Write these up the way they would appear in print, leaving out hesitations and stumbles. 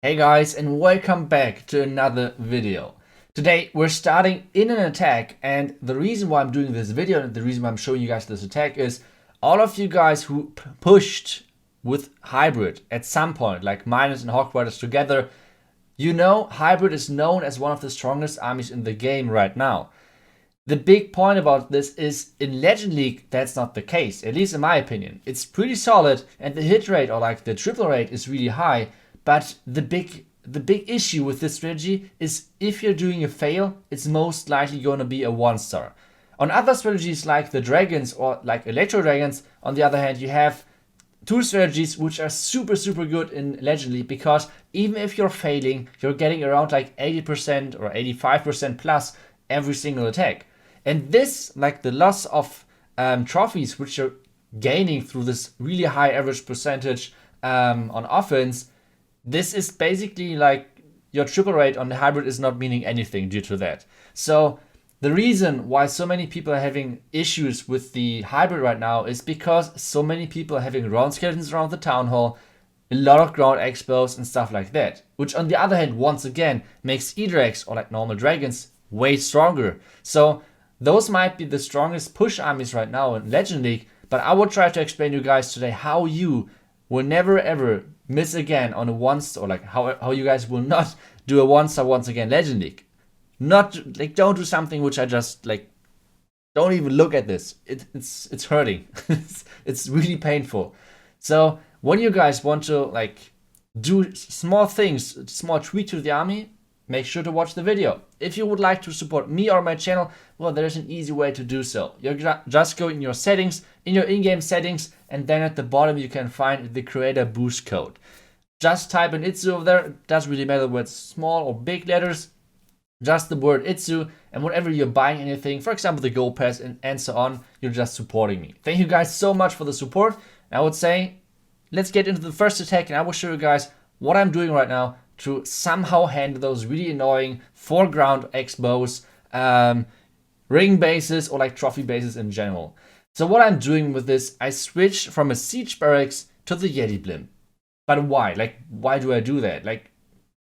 Hey guys, and welcome back to another video. Today we're starting in an attack, and the reason why I'm doing this video and the reason why I'm showing you guys this attack is all of you guys who pushed with hybrid at some point, like Minus and Hawkriders together, you know hybrid is known as one of the strongest armies in the game right now. The big point about this is in Legend League that's not the case, at least in my opinion. It's pretty solid and the hit rate or like the triple rate is really high. But the big issue with this strategy is if you're doing a fail, it's most likely going to be a 1-star. On other strategies like the dragons or like electro dragons, on the other hand, you have two strategies which are super good in Legend League, because even if you're failing, you're getting around like 80% or 85% plus every single attack. And this, like the loss of trophies which you're gaining through this really high average percentage on offense, this is basically like your triple rate on the hybrid is not meaning anything due to that. So the reason why so many people are having issues with the hybrid right now is because so many people are having ground skeletons around the town hall, a lot of ground expos and stuff like that. Which on the other hand, once again, makes E-Drags or like normal dragons way stronger. So those might be the strongest push armies right now in Legend League, but I will try to explain to you guys today how you will never ever miss again on a 1-star, or like how you guys will not do a 1-star once again Legend League. Not like, don't do something which I just like, don't even look at this. It's hurting. It's really painful. So when you guys want to like do small things, small tweak to the army, make sure to watch the video. If you would like to support me or my channel, well, there's an easy way to do so. You just go in your settings, in your in-game settings, and then at the bottom you can find the creator boost code. Just type in iTzu over there. It doesn't really matter whether it's small or big letters. Just the word iTzu, and whenever you're buying anything, for example the gold pass and so on, you're just supporting me. Thank you guys so much for the support. And I would say, let's get into the first attack, and I will show you guys what I'm doing right now to somehow handle those really annoying foreground expos, ring bases, or like trophy bases in general. So what I'm doing with this, I switch from a siege barracks to the Yeti blimp. But why? Like, why do I do that? Like,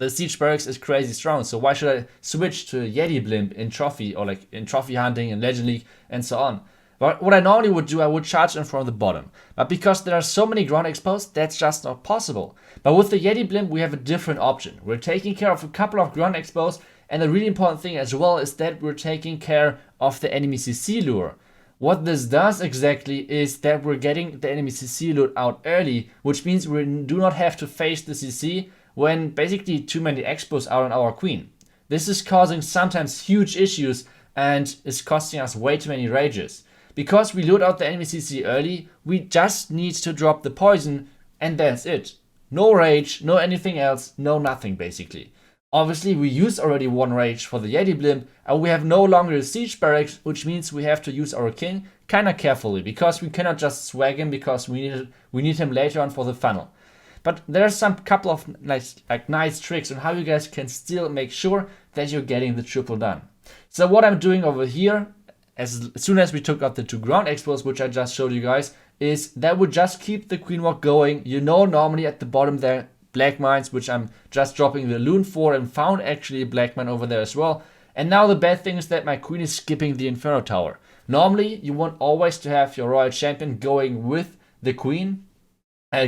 the siege barracks is crazy strong, so why should I switch to a Yeti blimp in trophy or like in trophy hunting and Legend League and so on? But what I normally would do, I would charge in from the bottom. But because there are so many ground expos, that's just not possible. But with the Yeti blimp, we have a different option. We're taking care of a couple of ground expos, and the really important thing as well is that we're taking care of the enemy CC lure. What this does exactly is that we're getting the enemy CC loot out early, which means we do not have to face the CC when basically too many expos are on our queen. This is causing sometimes huge issues and is costing us way too many rages. Because we loot out the enemy CC early, we just need to drop the poison and that's it. No rage, no anything else, no nothing basically. Obviously we used already one rage for the Yeti blimp, and we have no longer a siege barracks, which means we have to use our king kinda carefully, because we cannot just swag him because we need him later on for the funnel. But there are some couple of nice tricks on how you guys can still make sure that you're getting the triple done. So what I'm doing over here, as soon as we took out the two ground expos, which I just showed you guys, is that would just keep the queen walk going. You know, normally at the bottom there, black mines, which I'm just dropping the loon for, and found actually a black mine over there as well. And now the bad thing is that my queen is skipping the Inferno Tower. Normally, you want always to have your royal champion going with the queen,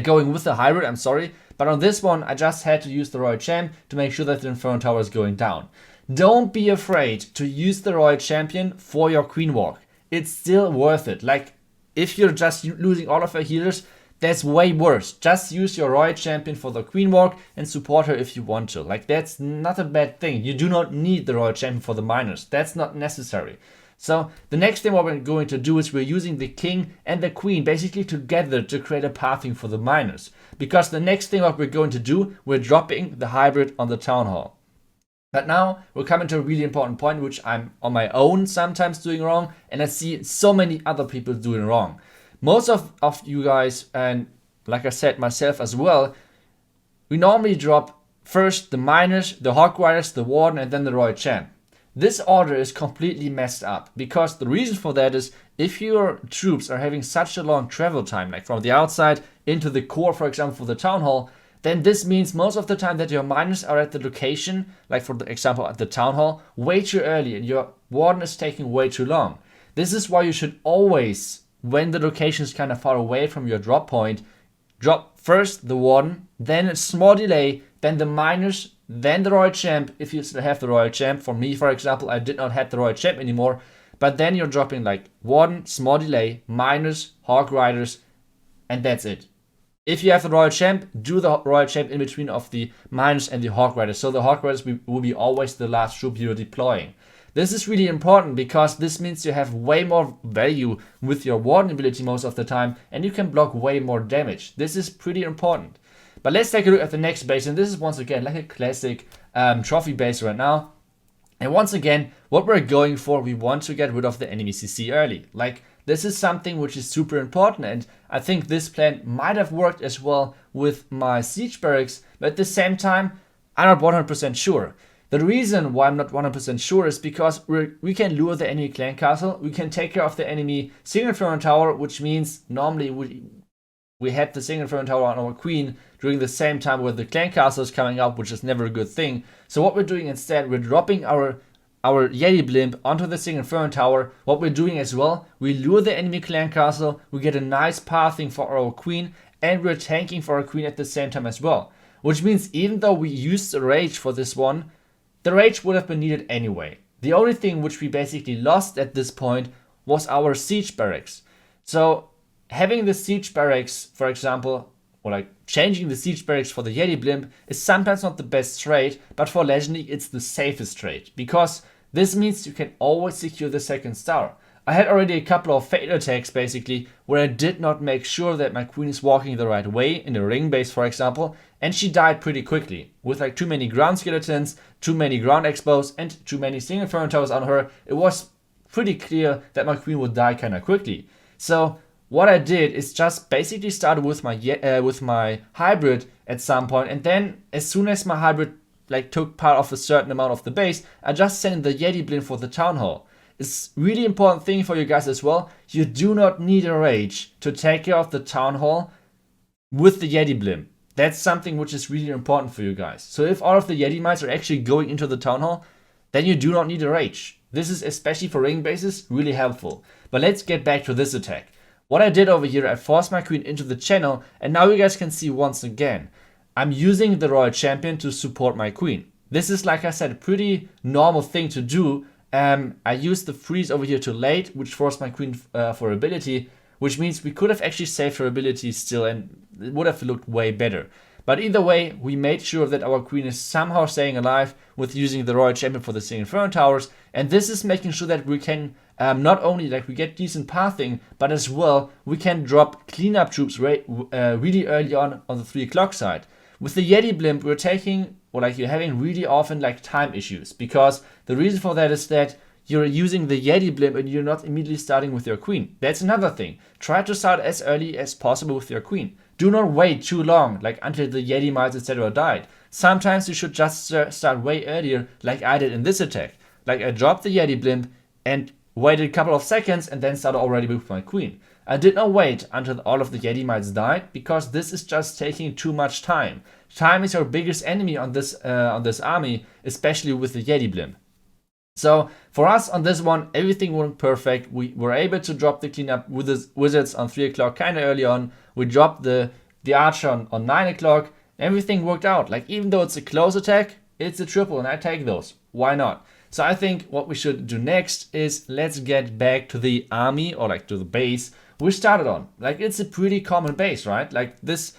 going with the hybrid, I'm sorry. But on this one, I just had to use the royal champ to make sure that the Inferno Tower is going down. Don't be afraid to use the royal champion for your queen walk. It's still worth it. Like, if you're just losing all of your healers, that's way worse. Just use your royal champion for the queen walk and support her if you want to. Like, that's not a bad thing. You do not need the royal champion for the minors. That's not necessary. So the next thing what we're going to do is we're using the king and the queen basically together to create a pathing for the minors. Because the next thing what we're going to do, we're dropping the hybrid on the town hall. But now we're coming to a really important point, which I'm on my own sometimes doing wrong, and I see so many other people doing wrong. Most of you guys, and like I said, myself as well, we normally drop first the miners, the Hawkriders, the Warden, and then the Royal Champ. This order is completely messed up, because the reason for that is if your troops are having such a long travel time, like from the outside into the core, for example, for the town hall, then this means most of the time that your miners are at the location, like for example at the town hall, way too early and your warden is taking way too long. This is why you should always, when the location is kind of far away from your drop point, drop first the warden, then a small delay, then the miners, then the royal champ, if you still have the royal champ. For me, for example, I did not have the royal champ anymore, but then you're dropping like warden, small delay, miners, hawk riders, and that's it. If you have the royal champ, do the royal champ in between of the miners and the hawk riders. So the hawk riders will be always the last troop you're deploying. This is really important because this means you have way more value with your warden ability most of the time, and you can block way more damage. This is pretty important. But let's take a look at the next base, and this is once again like a classic trophy base right now. And once again, what we're going for, we want to get rid of the enemy CC early. Like, this is something which is super important, and I think this plan might have worked as well with my siege barracks, but at the same time, I'm not 100% sure. The reason why I'm not 100% sure is because we can lure the enemy clan castle, we can take care of the enemy single throne tower, which means normally we had the single throne tower on our queen during the same time where the clan castle is coming up, which is never a good thing. So what we're doing instead, we're dropping our Yeti blimp onto the single throne tower. What we're doing as well, we lure the enemy clan castle, we get a nice pathing for our queen, and we're tanking for our queen at the same time as well. Which means even though we used the rage for this one, the rage would have been needed anyway. The only thing which we basically lost at this point was our siege barracks. So having the siege barracks, for example, or like changing the siege barracks for the Yeti blimp is sometimes not the best trade, but for Legend League it's the safest trade, because this means you can always secure the second star. I had already a couple of fatal attacks basically where I did not make sure that my queen is walking the right way in a ring base, for example, and she died pretty quickly. With like too many ground skeletons, too many ground expos, and too many single throne towers on her, it was pretty clear that my queen would die kinda quickly. So what I did is just basically started with my hybrid at some point, and then as soon as my hybrid like took part of a certain amount of the base, I just sent the Yeti blimp for the town hall. It's really important thing for you guys as well. You do not need a rage to take care of the town hall with the Yeti blimp. That's something which is really important for you guys. So if all of the Yeti mites are actually going into the town hall, then you do not need a rage. This is, especially for ring bases, really helpful. But let's get back to this attack. What I did over here, I forced my queen into the channel, and now you guys can see once again, I'm using the royal champion to support my queen. This is, like I said, a pretty normal thing to do. I used the freeze over here too late, which forced my queen for ability, which means we could have actually saved her ability still, and it would have looked way better. But either way, we made sure that our queen is somehow staying alive with using the royal champion for the single throne towers, and this is making sure that we can not only like we get decent pathing, but as well we can drop cleanup troops really early on the 3 o'clock side. With the Yeti blimp, we're taking, or like you're having really often like time issues, because the reason for that is that you're using the Yeti blimp and you're not immediately starting with your queen. That's another thing. Try to start as early as possible with your queen. Do not wait too long, like until the Yeti mites etc. died. Sometimes you should just start way earlier, like I did in this attack. Like I dropped the Yeti blimp and waited a couple of seconds and then started already with my queen. I did not wait until all of the Yeti mites died, because this is just taking too much time. Time is your biggest enemy on this army, especially with the Yeti blimp. So for us on this one, everything went perfect. We were able to drop the cleanup with the wizards on 3 o'clock kind of early on. We dropped the archer on 9 o'clock. Everything worked out. Like, even though it's a close attack, it's a triple and I take those. Why not? So I think what we should do next is let's get back to the army, or like to the base we started on. Like, it's a pretty common base, right? Like this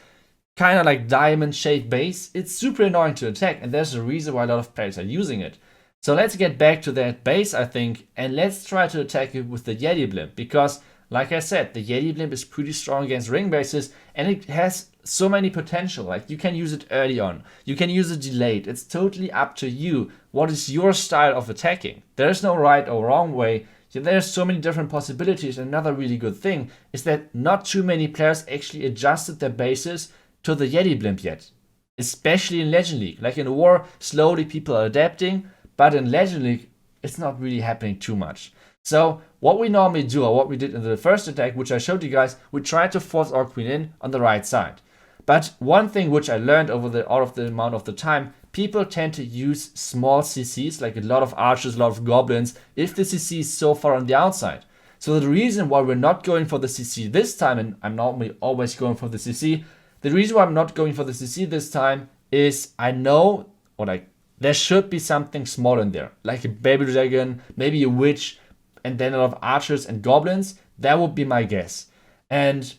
kind of like diamond shaped base. It's super annoying to attack, and there's a reason why a lot of players are using it. So let's get back to that base, I think, and let's try to attack it with the Yeti blimp, because like I said, the Yeti blimp is pretty strong against ring bases, and it has so many potential. Like, you can use it early on, you can use it delayed. It's totally up to you. What is your style of attacking? There's no right or wrong way. There's so many different possibilities. Another really good thing is that not too many players actually adjusted their bases to the Yeti blimp yet, especially in Legend League. Like in War, slowly people are adapting, but in Legend League, it's not really happening too much. So what we normally do, or what we did in the first attack, which I showed you guys, we tried to force our queen in on the right side. But one thing which I learned over all of the amount of the time, people tend to use small CCs, like a lot of archers, a lot of goblins, if the CC is so far on the outside. So the reason why we're not going for the CC this time, and I'm normally always going for the CC, the reason why I'm not going for the CC this time is I know, or like, there should be something small in there, like a baby dragon, maybe a witch, and then a lot of archers and goblins. That would be my guess. And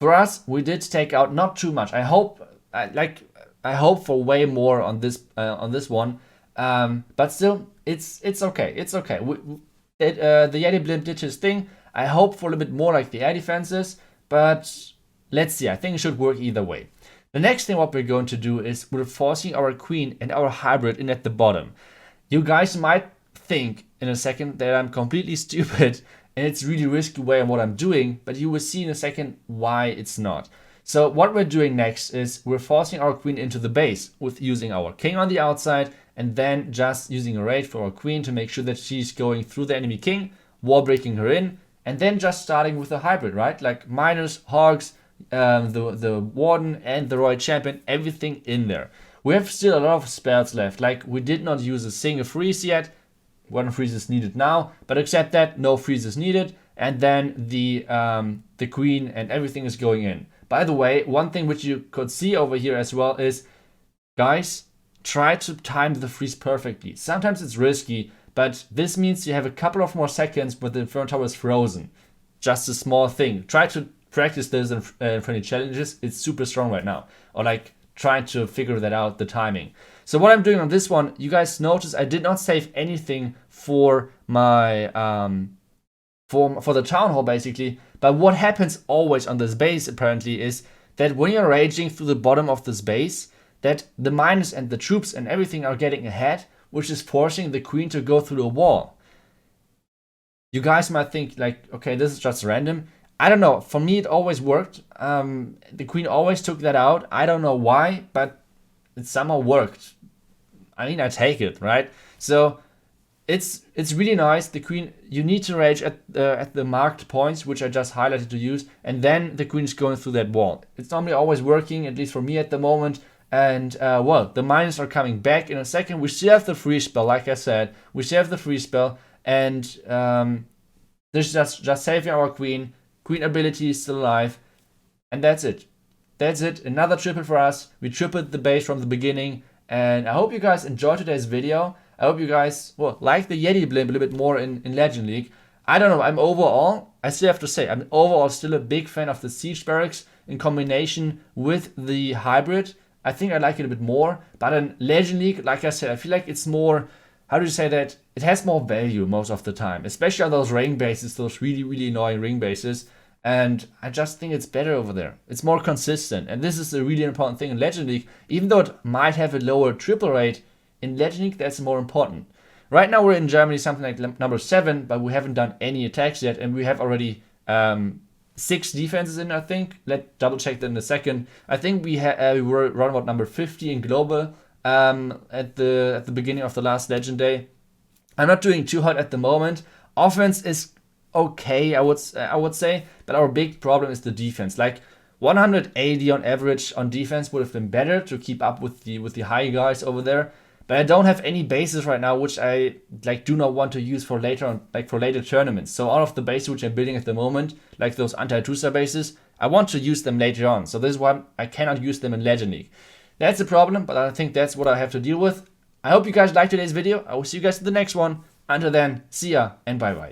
for us, we did take out not too much. I hope for way more on this one, but still, it's okay. It's okay. The Yeti blimp did his thing. I hope for a little bit more like the air defenses, but let's see. I think it should work either way. The next thing what we're going to do is we're forcing our queen and our hybrid in at the bottom. You guys might think in a second that I'm completely stupid and it's really risky way on what I'm doing, but you will see in a second why it's not. So what we're doing next is we're forcing our queen into the base with using our king on the outside and then just using a raid for our queen to make sure that she's going through the enemy king, wall breaking her in, and then just starting with a hybrid, right? Like miners, hogs, the warden and the royal champion, everything in there. We have still a lot of spells left, like we did not use a single freeze yet. One freeze is needed now, but except that, no freeze is needed, and then the queen and everything is going in. By the way, one thing which you could see over here as well is, guys, try to time the freeze perfectly. Sometimes it's risky, but this means you have a couple of more seconds when the Inferno Tower is frozen. Just a small thing. Try to practice this in friendly challenges. It's super strong right now. Or like trying to figure that out, the timing. So what I'm doing on this one, you guys notice I did not save anything for my for the town hall basically. But what happens always on this base apparently is that when you're raging through the bottom of this base, that the miners and the troops and everything are getting ahead, which is forcing the queen to go through the wall. You guys might think like, okay, this is just random. I don't know. For me, it always worked. The queen always took that out. I don't know why, but it somehow worked. I mean, I take it, right? So it's really nice. The queen, you need to rage at the marked points, which I just highlighted to use, and then the queen is going through that wall. It's normally always working, at least for me at the moment. And well, the miners are coming back in a second. We still have the freeze spell, like I said. We still have the freeze spell, and this is just saving our queen. Queen ability is still alive, and that's it. That's it. Another triple for us. We tripled the base from the beginning, and I hope you guys enjoyed today's video. I hope you guys, well, like the Yeti blimp a little bit more in Legend League. I don't know, I still have to say, I'm overall still a big fan of the Siege Barracks in combination with the hybrid. I think I like it a bit more, but in Legend League, like I said, I feel like it's more, how do you say that? It has more value most of the time, especially on those ring bases, those really, really annoying ring bases. And I just think it's better over there. It's more consistent. And this is a really important thing in Legend League. Even though it might have a lower triple rate, in Legend League that's more important. Right now we're in Germany, something like number 7, but we haven't done any attacks yet. And we have already 6 defenses in, I think. Let's double check that in a second. I think we were around about number 50 in global at the beginning of the last Legend Day. I'm not doing too hot at the moment. Offense is okay, I would say, but our big problem is the defense. Like 180 on average on defense would have been better to keep up with the high guys over there. But I don't have any bases right now, which I like do not want to use for later on, like for later tournaments. So all of the bases which I'm building at the moment, like those anti-Trusa bases, I want to use them later on. So this is why I cannot use them in Legend League. That's a problem, but I think that's what I have to deal with. I hope you guys liked today's video. I will see you guys in the next one. Until then, see ya and bye bye.